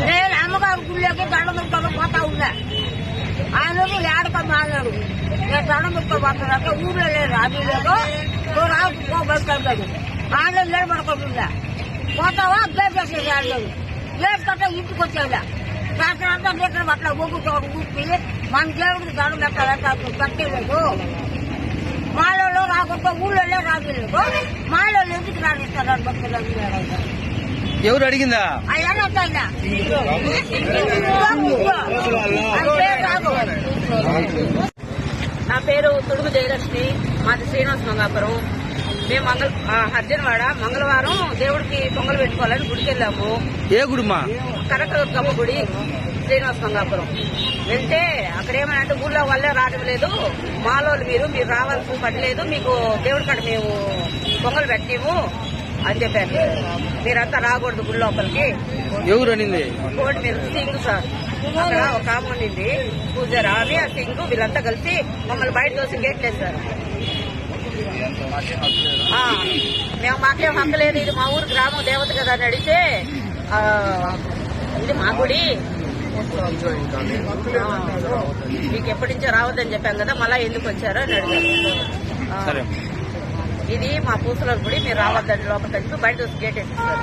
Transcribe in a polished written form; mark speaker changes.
Speaker 1: నేను అమ్మగారు గుళ్ళకి దండం పెట్టుకొని పోతా ఉన్నా. ఆయన ఏడకమ్మ అన్నాడు, నేను దండం పెట్టుకోబోతున్నాక ఊళ్ళో లేదు, అది లేదు బయటకెళ్తాడు. ఆయన నిలబడుకుంటుందా పోతావా గేట్ వేసేది ఆడలేదు. గేట్ కట్ట ఇంటికి వచ్చేదా శాస్త్రంతా దగ్గర అట్లా ఊపుతో ఊపి మన దేవుడికి దండం పెట్టలేదు. మాలో రాకుండా ఊళ్ళో రాలేదు. మాలో ఎందుకు రానిస్తారని బతుకులేదు.
Speaker 2: ఎవరు అడిగిందా?
Speaker 3: నా పేరు తుడుగు జయలక్ష్మి, మాది శ్రీనివాస మంగాపురం. మేము హర్జన్వాడ మంగళవారం దేవుడికి పొంగలు పెట్టుకోవాలని గుడికి వెళ్ళాము.
Speaker 2: ఏ గుడిమా?
Speaker 3: కనకదుర్గమ్మ గుడి, శ్రీనివాస మంగాపురం. వెళ్తే అక్కడ ఏమనంటే ఊళ్ళో వాళ్ళే రావడం లేదు, మాలో మీరు రావాల్సిన పని లేదు, మీకు దేవుడి కాడ మేము పొంగలు పెట్టేము అని చెప్పారు. మీరంతా రాకూడదు గుడి లోపలికి.
Speaker 2: ఎవరు అనింది?
Speaker 3: కోటి మీరు సింగ్ సార్, అక్కడ ఒక ఆమె ఉండింది పూజారి, ఆమె ఆ సింగ్ వీళ్ళంతా కలిసి మమ్మల్ని బయట తోసి గేట్ వేస్తారు. మాకేం హక్కు లేదు, ఇది మా ఊరు గ్రామం దేవత కదా అని అడిగితే ఇది మా గుడి, మీకు ఎప్పటి నుంచో రావద్దని చెప్పాం కదా, మళ్ళా ఎందుకు వచ్చారో అని అడిగారు. ఇది మా పూసల గుడి, మీరు రావద్దని లోపల బయట గేట్ వేసేస్తారు.